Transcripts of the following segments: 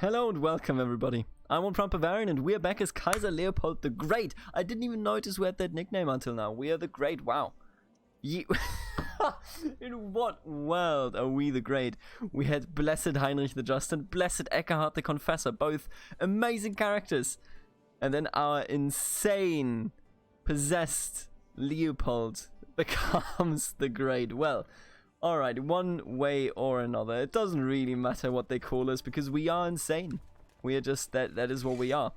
Hello and welcome everybody. I'm from Bavarian and we're back as Kaiser Leopold the Great. I didn't even notice we had that nickname until now. We are the Great. Wow. In what world are we the Great? We had Blessed Heinrich the Just and Blessed Eckhard the Confessor, both amazing characters. And then our insane, possessed Leopold becomes the Great. Well, alright, one way or another. It doesn't really matter what they call us because we are insane. We are just, that is what we are.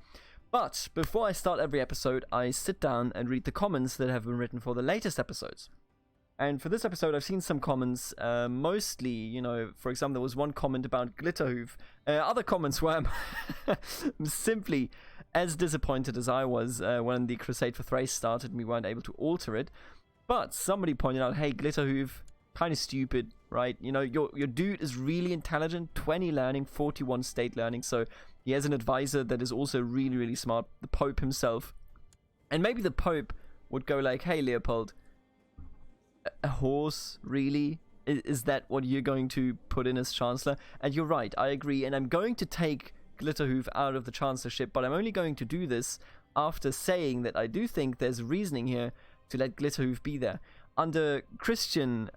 But before I start every episode, I sit down and read the comments that have been written for the latest episodes. And for this episode, I've seen some comments, mostly, you know, for example, there was one comment about Glitterhoof. Other comments where I'm simply as disappointed as I was when the Crusade for Thrace started and we weren't able to alter it. But somebody pointed out, hey, Glitterhoof, kind of stupid, right? You know, your dude is really intelligent, 20 learning, 41 state learning, so he has an advisor that is also really, really smart, the Pope himself. And maybe the Pope would go like, hey, Leopold, a horse, really? Is that what you're going to put in as Chancellor? And you're right, I agree, and I'm going to take Glitterhoof out of the Chancellorship, but I'm only going to do this after saying that I do think there's reasoning here to let Glitterhoof be there. Under Christian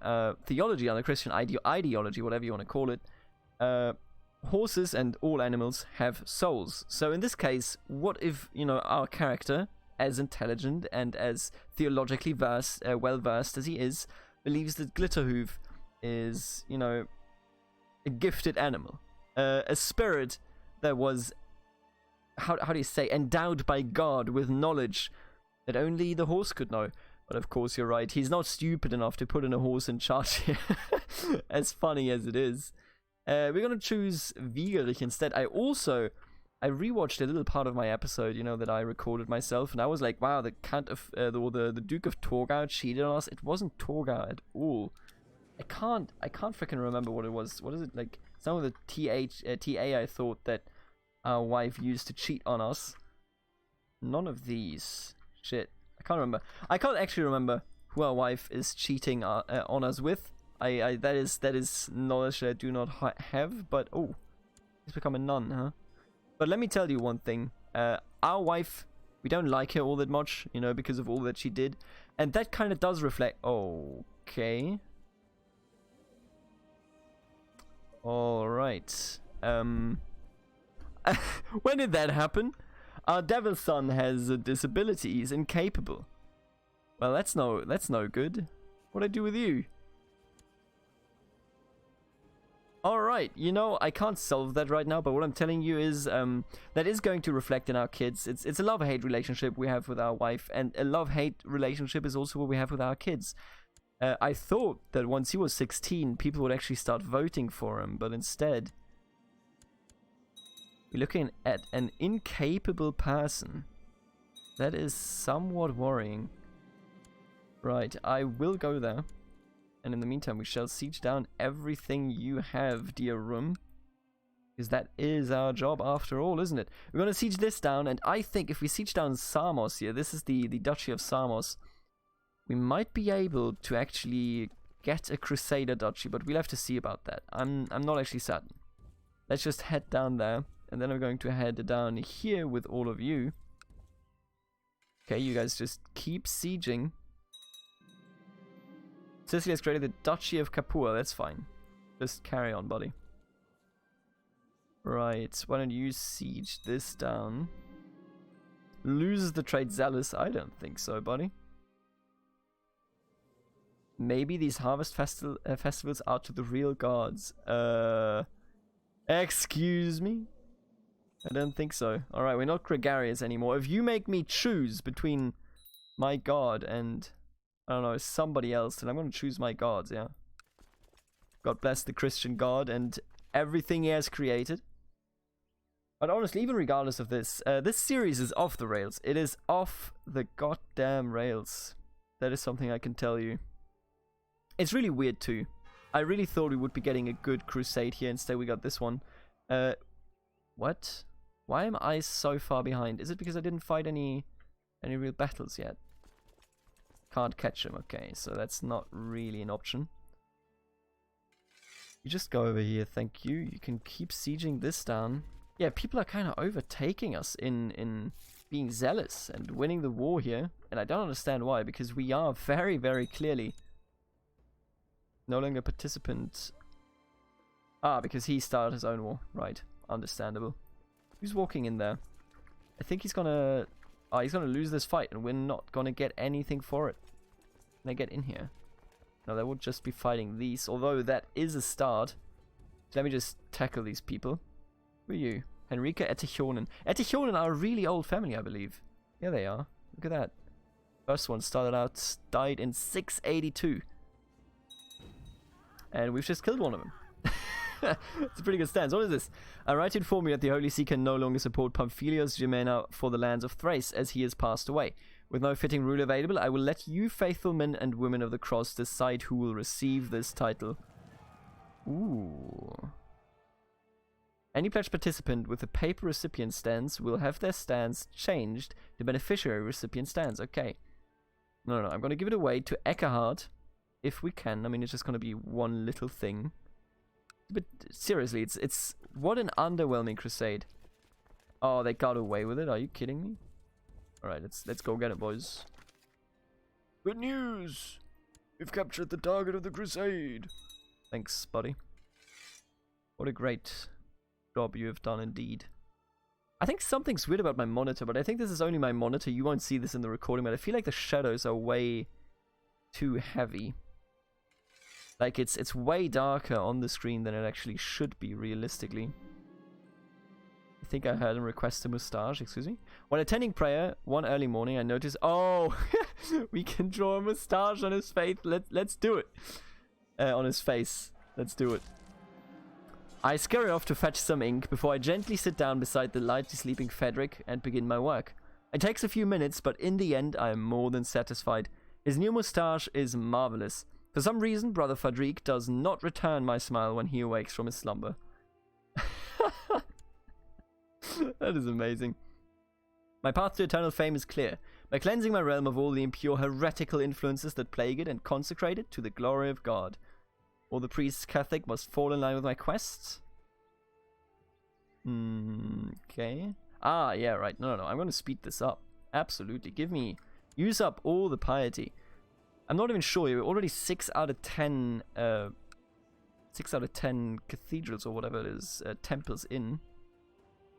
theology, under Christian ideology, whatever you want to call it, horses and all animals have souls. So in this case, what if, you know, our character, as intelligent and as theologically well-versed as he is, believes that Glitterhoof is, you know, a gifted animal, a spirit that was, how do you say, endowed by God with knowledge that only the horse could know. But of course, you're right. He's not stupid enough to put in a horse in charge here. As funny as it is. We're going to choose Wiegerich instead. I rewatched a little part of my episode, you know, that I recorded myself. And I was like, wow, the Count of, the Duke of Torgau cheated on us. It wasn't Torgau at all. I can't freaking remember what it was. What is it? Like, some of the TA I thought that our wife used to cheat on us. None of these. Shit. I can't remember. I can't actually remember who our wife is cheating on us with. That is knowledge that I do not have. But oh, he's become a nun, huh? But let me tell you one thing. Our wife, we don't like her all that much, you know, because of all that she did, and that kind of does reflect. Okay. All right. When did that happen? Our devil son has a disability. He's incapable. Well, that's no good. What'd I do with you? Alright, you know, I can't solve that right now, but what I'm telling you is that is going to reflect in our kids. It's a love-hate relationship we have with our wife, and a love-hate relationship is also what we have with our kids. I thought that once he was 16, people would actually start voting for him, but instead we're looking at an incapable person. That is somewhat worrying. Right, I will go there. And in the meantime, we shall siege down everything you have, dear room. Because that is our job after all, isn't it? We're going to siege this down, and I think if we siege down Samos here, this is the Duchy of Samos, we might be able to actually get a Crusader Duchy, but we'll have to see about that. I'm not actually certain. Let's just head down there. And then I'm going to head down here with all of you. Okay, you guys just keep sieging. Sicily has created the Duchy of Capua. That's fine. Just carry on, buddy. Right, why don't you siege this down? Loses the trade zealous? I don't think so, buddy. Maybe these harvest festivals are to the real gods. Excuse me? I don't think so. Alright, we're not gregarious anymore. If you make me choose between my god and, I don't know, somebody else, then I'm going to choose my gods, yeah? God bless the Christian God and everything he has created. But honestly, even regardless of this, this series is off the rails. It is off the goddamn rails. That is something I can tell you. It's really weird too. I really thought we would be getting a good crusade here. Instead we got this one. What? Why am I so far behind? Is it because I didn't fight any real battles yet? Can't catch them. Okay, so that's not really an option. You just go over here, thank you. You can keep sieging this down. Yeah, people are kind of overtaking us in being zealous and winning the war here. And I don't understand why, because we are very, very clearly no longer participant. Ah, because he started his own war. Right. Understandable. Who's walking in there? I think he's gonna... Oh, he's gonna lose this fight, and we're not gonna get anything for it. Can I get in here? No, they would just be fighting these, although that is a start. Let me just tackle these people. Who are you? Henrika Etihjonen. Etihjonen are a really old family, I believe. Yeah, they are. Look at that. First one died in 682. And we've just killed one of them. It's a pretty good stance. What is this? I write to inform you that the Holy See can no longer support Pamphilios Jimena for the lands of Thrace, as he has passed away. With no fitting ruler available, I will let you faithful men and women of the cross decide who will receive this title. Ooh. Any pledged participant with a paper recipient stance will have their stance changed to beneficiary recipient stance. Okay. No, I'm going to give it away to Eckhard, if we can. I mean, it's just going to be one little thing. But seriously, it's what an underwhelming crusade. Oh, they got away with it. Are you kidding me? All right, let's go get it, boys. Good news! We've captured the target of the crusade. Thanks, buddy. What a great job you have done, indeed. I think something's weird about my monitor, but I think this is only my monitor. You won't see this in the recording, but I feel like the shadows are way too heavy. Like, it's way darker on the screen than it actually should be, realistically. I think I heard him request a moustache, excuse me. While attending prayer one early morning, I noticed... Oh! We can draw a moustache on his face. Let's do it. On his face. Let's do it. I scurry off to fetch some ink before I gently sit down beside the lightly sleeping Frederick and begin my work. It takes a few minutes, but in the end, I am more than satisfied. His new moustache is marvelous. For some reason, Brother Fadrik does not return my smile when he awakes from his slumber. That is amazing. My path to eternal fame is clear. By cleansing my realm of all the impure heretical influences that plague it and consecrate it to the glory of God. All the priests Catholic must fall in line with my quests. Okay. Ah, yeah, right. No. I'm going to speed this up. Absolutely. Use up all the piety. I'm not even sure. We're already 6 out of 10 cathedrals or whatever it is, temples in.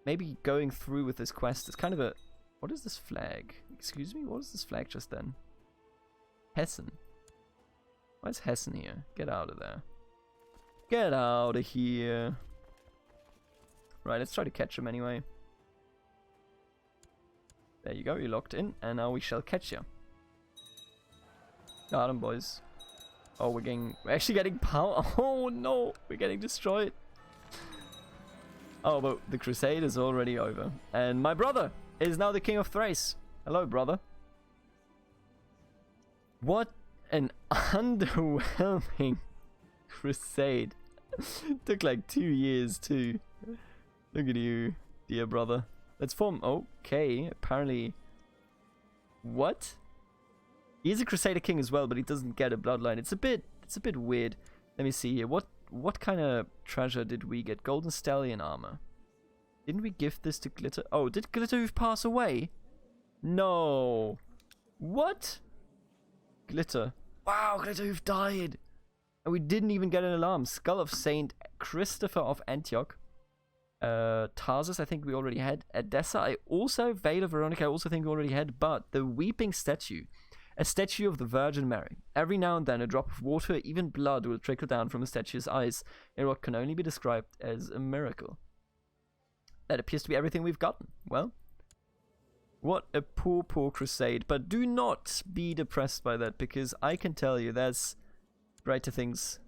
Maybe going through with this quest is kind of a... What is this flag? Excuse me? What is this flag just then? Hessen. Why is Hessen here? Get out of there. Get out of here. Right, let's try to catch him anyway. There you go, you're locked in, and now we shall catch you. Got him, boys. Oh, we're actually getting power. Oh no, we're getting destroyed. Oh, but the crusade is already over. And my brother is now the king of Thrace. Hello, brother. What an underwhelming crusade. Took like 2 years too. Look at you, dear brother. Let's form... Okay, apparently... What? He's a Crusader king as well, but he doesn't get a bloodline. It's a bit weird. Let me see here. What kind of treasure did we get? Golden stallion armor. Didn't we give this to Glitter? Oh, did Glitterhoof pass away? No. What? Glitter. Wow, Glitterhoof died. And we didn't even get an alarm. Skull of Saint Christopher of Antioch. Tarsus, I think we already had. Edessa, Veil of Veronica, I also think we already had. But the weeping statue. A statue of the Virgin Mary. Every now and then a drop of water, even blood, will trickle down from the statue's eyes in what can only be described as a miracle. That appears to be everything we've gotten. Well, what a poor, poor crusade. But do not be depressed by that, because I can tell you there's greater things.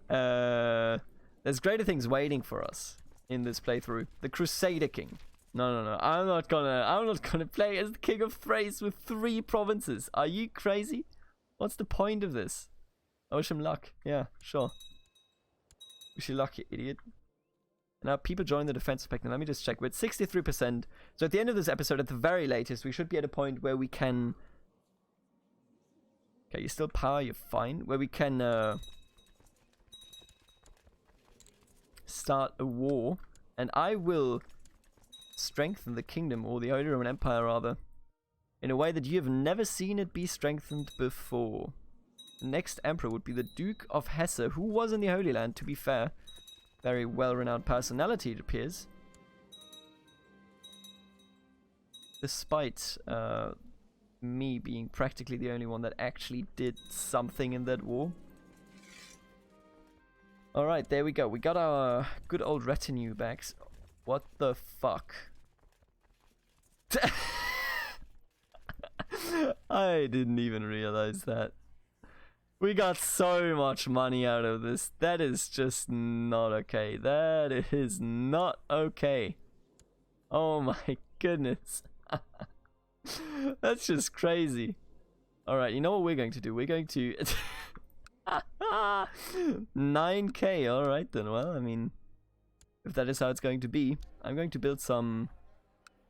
There's greater things waiting for us in this playthrough. The Crusader King. No. I'm not gonna play as the King of Thrace with 3 provinces. Are you crazy? What's the point of this? I wish him luck. Yeah, sure. Wish you luck, you idiot. Now people join the defense pact. Now let me just check. We're at 63%. So at the end of this episode, at the very latest, we should be at a point where we can... Okay, you still power, you're fine. Where we can start a war, and I will strengthen the kingdom, or the Holy Roman Empire rather, in a way that you have never seen it be strengthened before. The next emperor would be the Duke of Hesse, who was in the Holy Land, to be fair. Very well-renowned personality, it appears. Despite me being practically the only one that actually did something in that war. Alright, there we go. We got our good old retinue back. What the fuck? I didn't even realize that. We got so much money out of this. That is just not okay. That is not okay. Oh my goodness. That's just crazy. Alright, you know what we're going to do? We're going to... 9k, alright then. Well, I mean, if that is how it's going to be, I'm going to build some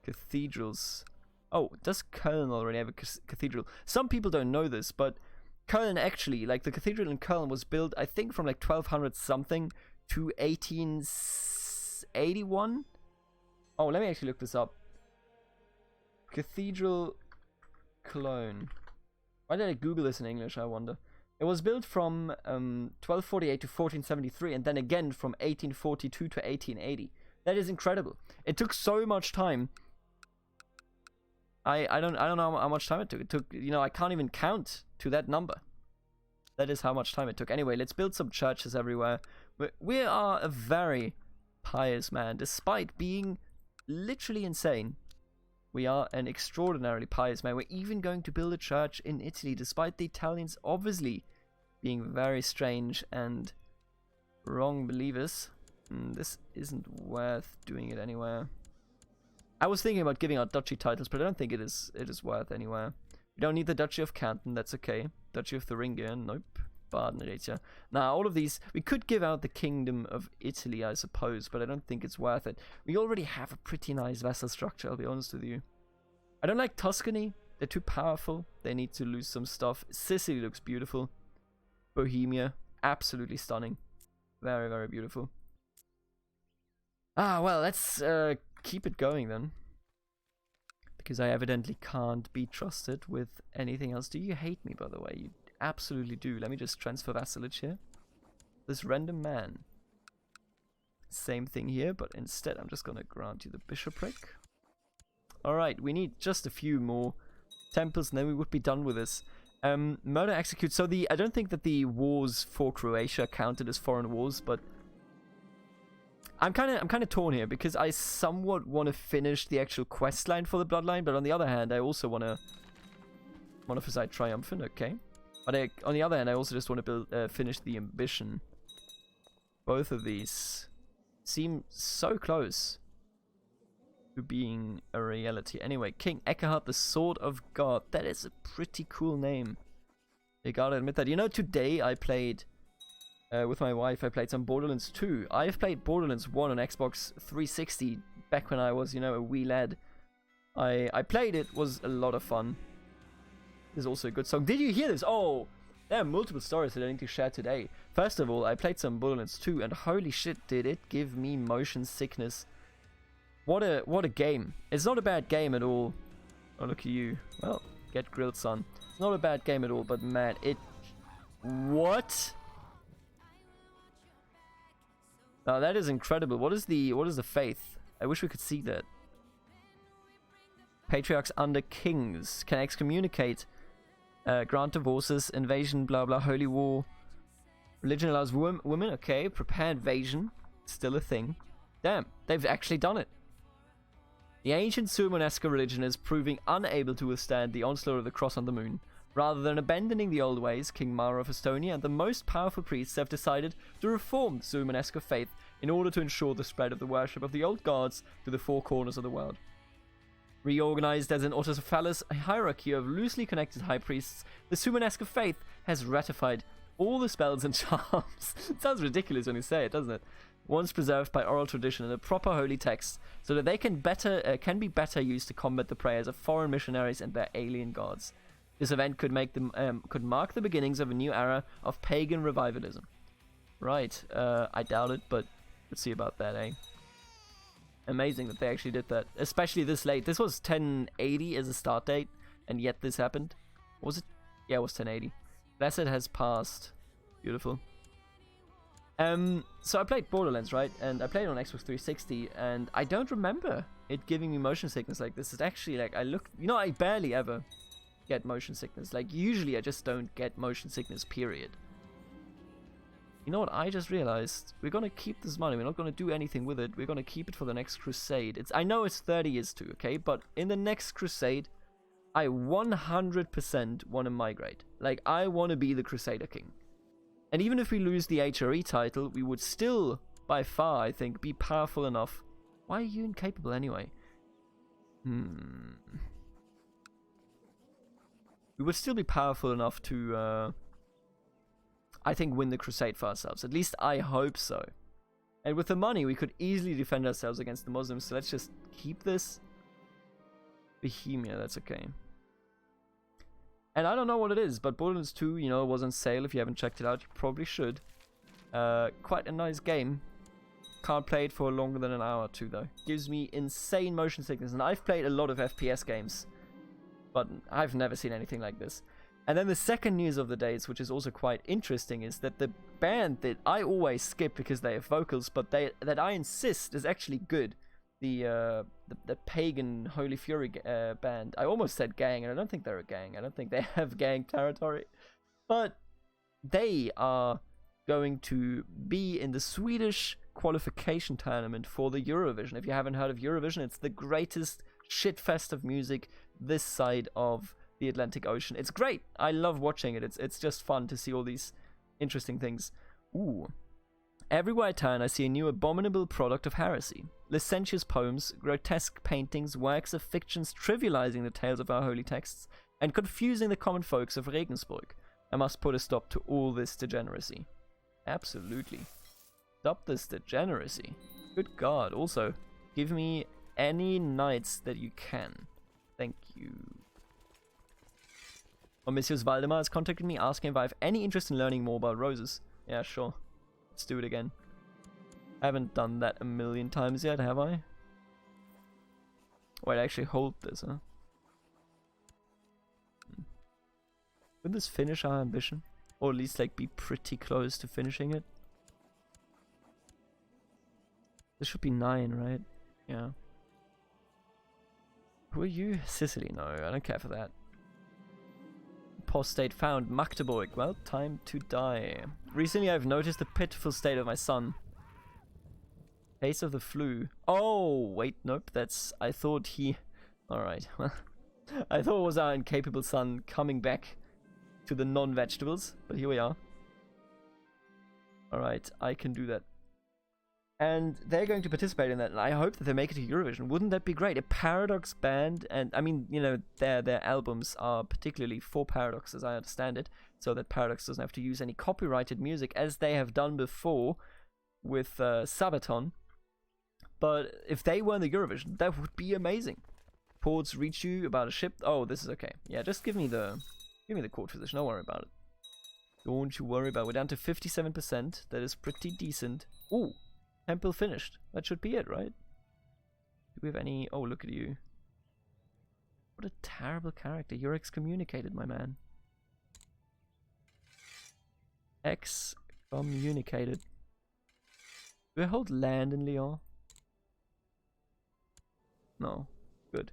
cathedrals. Oh, does Köln already have a cathedral? Some people don't know this, but Köln actually, like the cathedral in Köln was built, I think, from like 1200 something to 1881. Oh, let me actually look this up. Cathedral Cologne. Why did I Google this in English, I wonder? It was built from 1248 to 1473, and then again from 1842 to 1880. That is incredible. It took so much time. I don't know how much time it took. It took, you know, I can't even count to that number. That is how much time it took. Anyway, let's build some churches everywhere. We are a very pious man, despite being literally insane. We are an extraordinarily pious man. We're even going to build a church in Italy, despite the Italians obviously being very strange and wrong believers. This isn't worth doing it anywhere. I was thinking about giving out duchy titles, but I don't think it is worth anywhere. We don't need the Duchy of Canton, that's okay. Duchy of Thuringia, nope. Baden-Raetia. Now, all of these, we could give out the Kingdom of Italy, I suppose, but I don't think it's worth it. We already have a pretty nice vassal structure, I'll be honest with you. I don't like Tuscany. They're too powerful. They need to lose some stuff. Sicily looks beautiful. Bohemia, absolutely stunning. Very, very beautiful. Ah, well, let's keep it going then. Because I evidently can't be trusted with anything else. Do you hate me, by the way? You absolutely do. Let me just transfer vassalage here. This random man. Same thing here, but instead I'm just gonna grant you the bishopric. Alright, we need just a few more temples and then we would be done with this. Murder execute. So I don't think that the wars for Croatia counted as foreign wars, but I'm kind of torn here because I somewhat want to finish the actual quest line for the bloodline, but on the other hand, I also want to Monophysite Triumphant, okay. But on the other hand, I also just want to finish the ambition. Both of these seem so close to being a reality. Anyway, King Eckhard, the Sword of God. That is a pretty cool name. You gotta admit that. You know, today I played, with my wife, I played some Borderlands 2. I've played Borderlands 1 on Xbox 360 back when I was, you know, a wee lad. I played it, was a lot of fun. There's also a good song. Did you hear this? Oh, there are multiple stories that I need to share today. First of all, I played some Borderlands 2, and holy shit, did it give me motion sickness. What a game. It's not a bad game at all. Oh, look at you. Well, get grilled, son. It's not a bad game at all, but man, what? Oh, that is incredible. What is the faith? I wish we could see that. Patriarchs under kings can excommunicate, grant divorces, invasion, blah blah, holy war. Religion allows women, okay. Prepare invasion, still a thing. Damn, they've actually done it. The ancient Sumonesca religion is proving unable to withstand the onslaught of the cross on the moon. Rather than abandoning the old ways, King Mara of Estonia and the most powerful priests have decided to reform the Sumonesca faith in order to ensure the spread of the worship of the old gods to the four corners of the world. Reorganized as an autocephalous hierarchy of loosely connected high priests, the Sumonesca faith has ratified all the spells and charms. It sounds ridiculous when you say it, doesn't it? Once preserved by oral tradition in a proper holy text, so that they can be better used to combat the prayers of foreign missionaries and their alien gods. This event could mark the beginnings of a new era of pagan revivalism. Right, I doubt it, but Let's see about that, eh? Amazing that they actually did that, especially this late. This was 1080 as a start date, and yet this happened. Was it? Yeah, it was 1080. Blessed has passed. Beautiful. So I played Borderlands, right? And I played it on Xbox 360, and I don't remember it giving me motion sickness like this. It's actually like, I look, you know, I barely ever get motion sickness. Like, usually I just don't get motion sickness, period. You know what I just realized? We're gonna keep this money. We're not gonna do anything with it. We're gonna keep it for the next crusade. I know it's 30 years too, okay? But in the next crusade, I 100% want to migrate. Like, I want to be the Crusader King. And even if we lose the HRE title, we would still, by far, I think, be powerful enough. Why are you incapable anyway? We would still be powerful enough to, I think, win the crusade for ourselves. At least I hope so. And with the money, we could easily defend ourselves against the Muslims. So let's just keep this. Bohemia, that's okay. And I don't know what it is, but Borderlands 2, you know, was on sale. If you haven't checked it out, you probably should. Quite a nice game. Can't play it for longer than an hour or two, though. Gives me insane motion sickness. And I've played a lot of FPS games, but I've never seen anything like this. And then the second news of the day, which is also quite interesting, is that the band that I always skip because they have vocals, but that I insist is actually good. The Pagan Holy Fury band. I almost said gang, and I don't think they're a gang. I don't think they have gang territory. But they are going to be in the Swedish qualification tournament for the Eurovision. If you haven't heard of Eurovision, it's the greatest shitfest of music this side of the Atlantic Ocean. It's great. I love watching it. It's just fun to see all these interesting things. Ooh. Everywhere I turn, I see a new abominable product of heresy. Licentious poems, grotesque paintings, works of fictions trivializing the tales of our holy texts, and confusing the common folks of Regensburg. I must put a stop to all this degeneracy. Absolutely. Stop this degeneracy. Good God. Also, give me any knights that you can. Thank you. Omisius Valdemar has contacted me asking if I have any interest in learning more about roses. Yeah, sure. Let's do it again. I haven't done that a million times yet, have I? Wait, I actually hold this, huh? Would this finish our ambition? Or at least, like, be pretty close to finishing it? This should be 9, right? Yeah. Who are you? Sicily? No, I don't care for that. Apostate found. Magdeburg. Well, time to die. Recently I've noticed the pitiful state of my son. Case of the flu. Oh, wait, nope, that's... I thought he... Alright, well... I thought it was our incapable son coming back to the non-vegetables, but here we are. Alright, I can do that. And they're going to participate in that, and I hope that they make it to Eurovision. Wouldn't that be great? A Paradox band, and I mean, you know, their albums are particularly for Paradox, as I understand it, so that Paradox doesn't have to use any copyrighted music, as they have done before with Sabaton. But if they were in the Eurovision, that would be amazing. Ports reach you about a ship. Oh, this is okay. Yeah, just give me the court position. Don't worry about it. Don't you worry about it. We're down to 57%. That is pretty decent. Ooh. Temple finished. That should be it, right? Do we have any... Oh, look at you. What a terrible character. You're excommunicated, my man. Excommunicated. Do I hold land in Lyon? No. Good.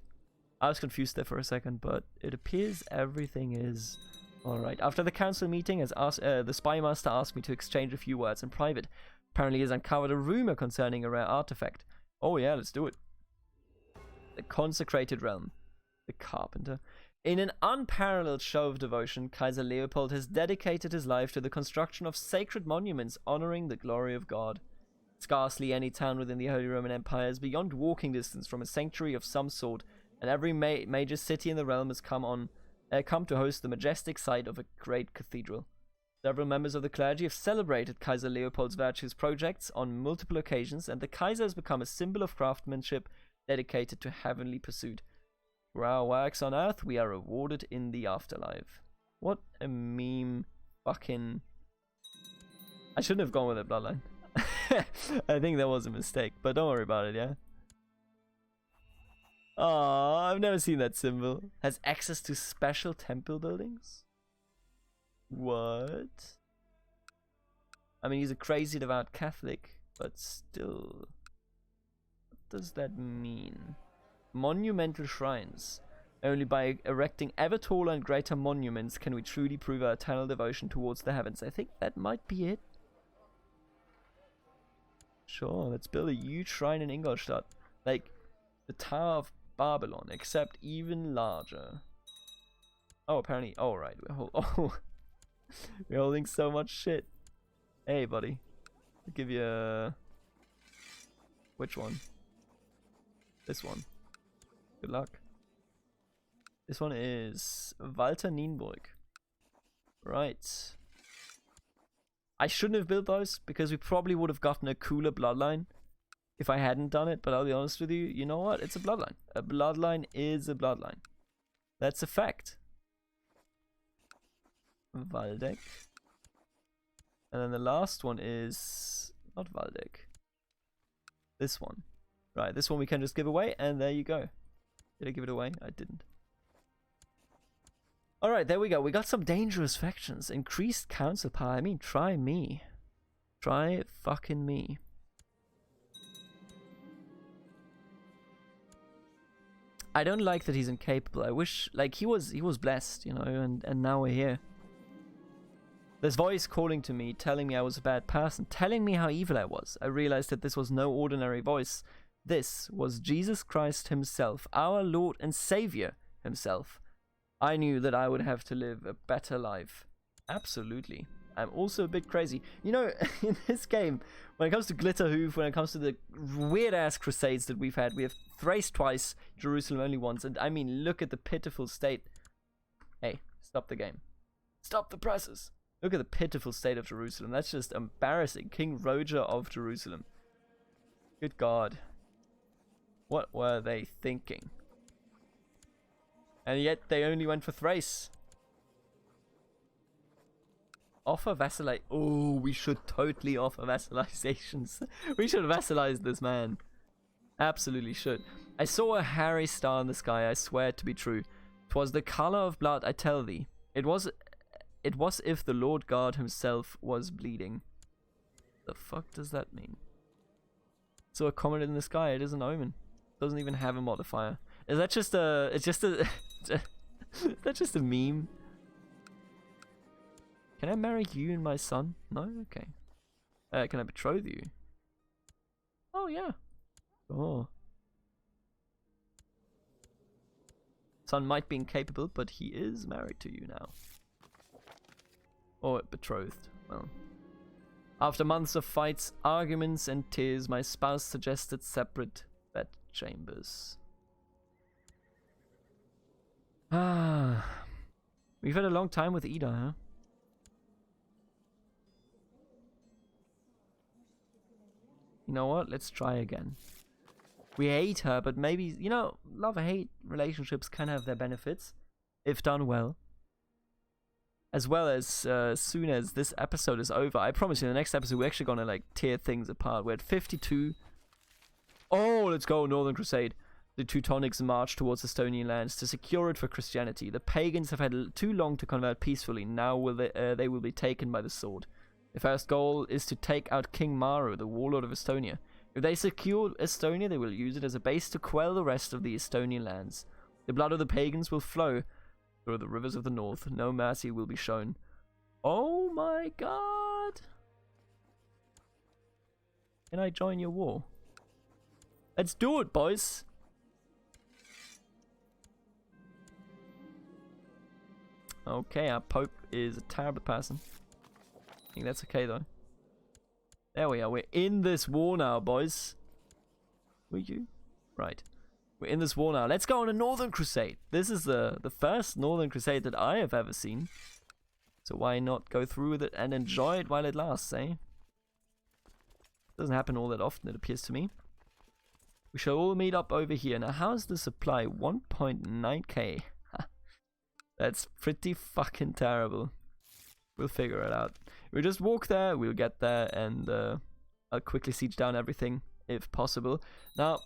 I was confused there for a second, but it appears everything is alright. After the council meeting, the spymaster asked me to exchange a few words in private. Apparently he has uncovered a rumor concerning a rare artifact. Oh yeah, let's do it. The consecrated realm. The carpenter. In an unparalleled show of devotion, Kaiser Leopold has dedicated his life to the construction of sacred monuments honoring the glory of God. Scarcely any town within the Holy Roman Empire is beyond walking distance from a sanctuary of some sort, and every major city in the realm has come to host the majestic site of a great cathedral. Several members of the clergy have celebrated Kaiser Leopold's virtuous projects on multiple occasions, and the Kaiser has become a symbol of craftsmanship dedicated to heavenly pursuit. For our works on earth, we are rewarded in the afterlife. What a meme fucking... I shouldn't have gone with it, Bloodline. I think that was a mistake, but don't worry about it, yeah? Oh, I've never seen that symbol. Has access to special temple buildings? What? I mean, he's a crazy devout Catholic, but still. What does that mean? Monumental shrines. Only by erecting ever taller and greater monuments can we truly prove our eternal devotion towards the heavens. I think that might be it. Sure, let's build a huge shrine in Ingolstadt. Like the Tower of Babylon, except even larger. Oh, apparently. Oh, right. We're holding so much shit. Hey, buddy. I'll give you a... Which one? This one. Good luck. This one is Walter Nienburg. Right. I shouldn't have built those because we probably would have gotten a cooler bloodline if I hadn't done it, but I'll be honest with you, you know what? It's a bloodline. A bloodline is a bloodline. That's a fact. Waldeck. And then the last one is not Waldeck. This one. Right, this one we can just give away, and there you go. Did I give it away? I didn't. Alright, there we go. We got some dangerous factions. Increased council power. I mean, try me. Try fucking me. I don't like that he's incapable. I wish, like, he was blessed, you know, and now we're here. This voice calling to me, telling me I was a bad person, telling me how evil I was. I realized that this was no ordinary voice. This was Jesus Christ himself, our Lord and Savior himself. I knew that I would have to live a better life. Absolutely. I'm also a bit crazy. You know, in this game, when it comes to Glitterhoof, when it comes to the weird-ass crusades that we've had, we have Thrace twice, Jerusalem only once, and I mean, look at the pitiful state. Hey, stop the game. Stop the presses. Look at the pitiful state of Jerusalem. That's just embarrassing. King Roger of Jerusalem. Good God. What were they thinking? And yet they only went for Thrace. Offer vassalize. Oh, we should totally offer vassalizations. We should vassalize this man. Absolutely should. I saw a hairy star in the sky. I swear it to be true. 'Twas the color of blood, I tell thee. It was if the Lord God himself was bleeding. The fuck does that mean? So a comet in the sky. It is an omen. Doesn't even have a modifier. Is that just a... It's just a... Is that just a meme? Can I marry you and my son? No? Okay. Can I betroth you? Oh, yeah. Oh. Son might be incapable, but he is married to you now. Or betrothed. Well. After months of fights, arguments, and tears, my spouse suggested separate bed chambers. Ah. We've had a long time with Ida, huh? You know what? Let's try again. We hate her, but maybe, you know, love-hate relationships can have their benefits, if done well. As well as soon as this episode is over, I promise you, in the next episode, we're actually gonna, like, tear things apart. We're at 52. Oh, let's go, Northern Crusade. The Teutonics march towards Estonian lands to secure it for Christianity. The Pagans have had too long to convert peacefully. Now they will be taken by the sword. The first goal is to take out King Maru, the warlord of Estonia. If they secure Estonia, they will use it as a base to quell the rest of the Estonian lands. The blood of the Pagans will flow through the rivers of the north. No mercy will be shown. Oh my God! Can I join your war? Let's do it, boys! Okay, our Pope is a terrible person. I think that's okay though. There we are. We're in this war now, boys. Were you? Right. We're in this war now. Let's go on a Northern Crusade. This is the first Northern Crusade that I have ever seen. So why not go through with it and enjoy it while it lasts, eh? Doesn't happen all that often, it appears to me. We shall all meet up over here. Now, how's the supply? 1.9k. That's pretty fucking terrible. We'll figure it out. We'll just walk there, we'll get there, and I'll I'll quickly siege down everything if possible. Now,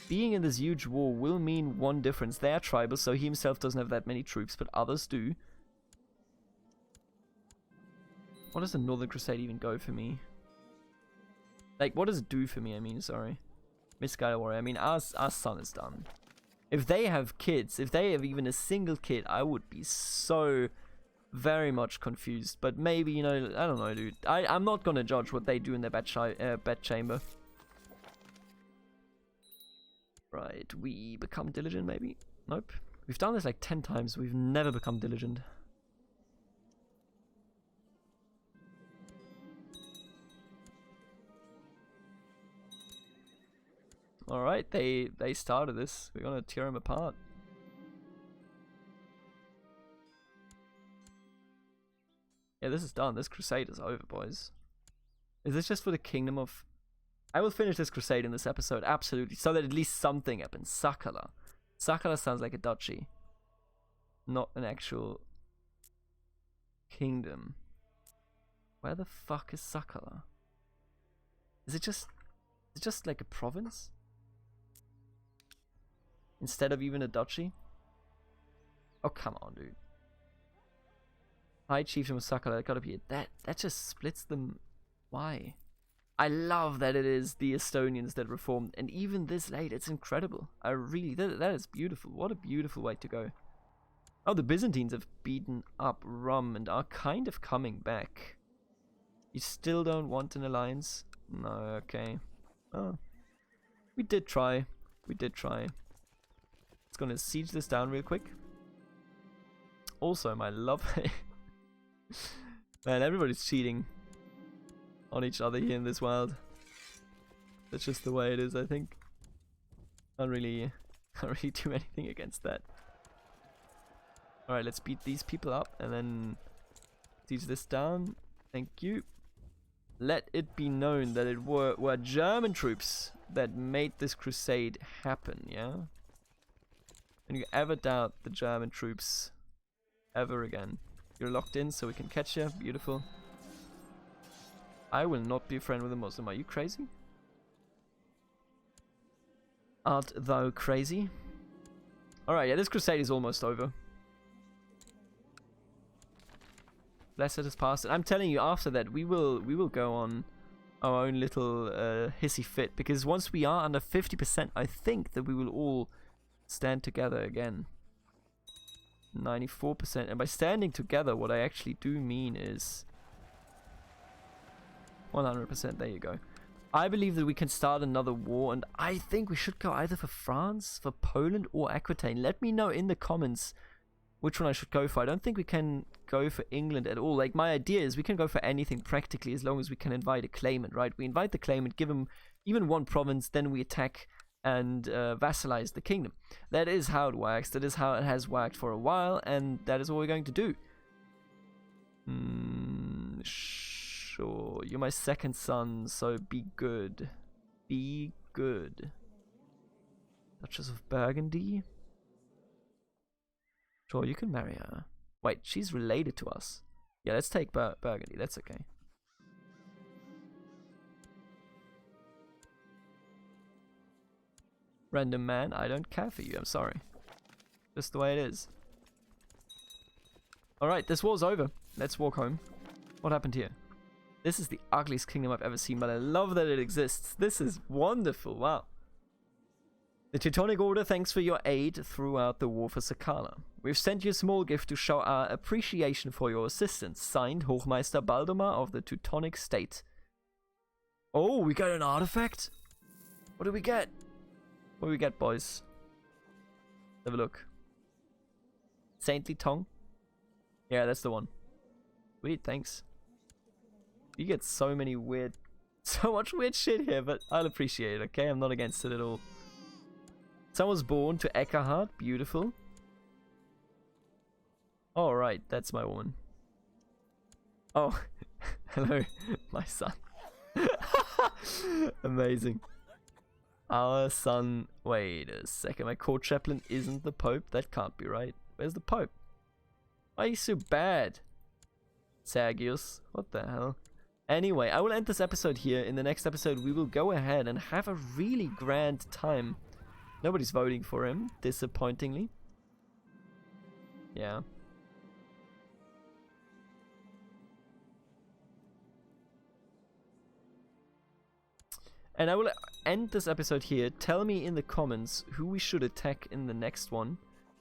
being in this huge war will mean one difference. They are tribal, so he himself doesn't have that many troops, but others do. What does the Northern Crusade even go for me? Like, what does it do for me? I mean, sorry. Misguided warrior. I mean, our son is done. If they have kids, if they have even a single kid, I would be so very much confused. But maybe, you know, I don't know, dude. I'm not gonna judge what they do in their bed chamber. Right, we become diligent, maybe? Nope. We've done this like 10 times. We've never become diligent. Alright, they started this. We're gonna tear them apart. Yeah, this is done. This crusade is over, boys. Is this just for the kingdom of... I will finish this crusade in this episode, absolutely. So that at least something happens. Sakala. Sakala sounds like a duchy. Not an actual... kingdom. Where the fuck is Sakala? Is it just like a province? Instead of even a duchy? Oh, come on, dude. High Chieftain of Sakala, that gotta be it. That just splits them. Why? I love that it is the Estonians that reformed, and even this late, it's incredible. I really, that is beautiful. What a beautiful way to go. Oh, the Byzantines have beaten up Rome and are kind of coming back. You still don't want an alliance? No, okay. Oh. We did try. We did try. It's gonna siege this down real quick. Also, my love... Man, everybody's cheating on each other here in this world. That's just the way it is, I think. Can't really do anything against that. Alright, let's beat these people up and then siege this down. Thank you. Let it be known that it were German troops that made this crusade happen, yeah? And you ever doubt the German troops ever again? You're locked in so we can catch you. Beautiful. I will not be a friend with a Muslim. Are you crazy? Art thou crazy? Alright, yeah, this crusade is almost over. Blessed has passed. And I'm telling you, after that, we will go on our own little hissy fit. Because once we are under 50%, I think that we will all stand together again. 94%. And by standing together, what I actually do mean is 100%. There you go. I believe that we can start another war, and I think we should go either for France, for Poland, or Aquitaine. Let me know in the comments which one I should go for. I don't think we can go for England at all. Like, my idea is we can go for anything practically as long as we can invite a claimant, right? We invite the claimant, give him even one province, then we attack and vassalize the kingdom. That is how it works. That is how it has worked for a while, and that is what we're going to do. Sure. You're my second son, so be good. Be good. Duchess of Burgundy? Sure, you can marry her. Wait, she's related to us. Yeah, let's take Burgundy. That's okay. Random man, I don't care for you. I'm sorry. Just the way it is. Alright, this war's over. Let's walk home. What happened here? This is the ugliest kingdom I've ever seen, but I love that it exists. This is wonderful. Wow. The Teutonic Order thanks for your aid throughout the war for Sakala. We've sent you a small gift to show our appreciation for your assistance. Signed, Hochmeister Baldemar of the Teutonic State. Oh, we got an artifact? What do we get? What do we get, boys? Have a look. Saintly Tongue? Yeah, that's the one. Sweet, thanks. You get so many weird... so much weird shit here, but I'll appreciate it, okay? I'm not against it at all. Someone's born to Eckhart. Beautiful. Alright, that's my woman. Oh, hello, my son. Amazing. Our son... Wait a second, my court chaplain isn't the Pope? That can't be right. Where's the Pope? Why are you so bad? Sergius, what the hell? Anyway, I will end this episode here. In the next episode, we will go ahead and have a really grand time. Nobody's voting for him, disappointingly. Yeah. And I will end this episode here. Tell me in the comments who we should attack in the next one.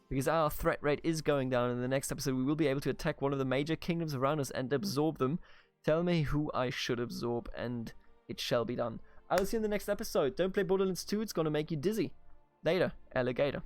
Because our threat rate is going down. In the next episode, we will be able to attack one of the major kingdoms around us and absorb them. Tell me who I should absorb, and it shall be done. I will see you in the next episode. Don't play Borderlands 2, it's gonna make you dizzy. Later, alligator.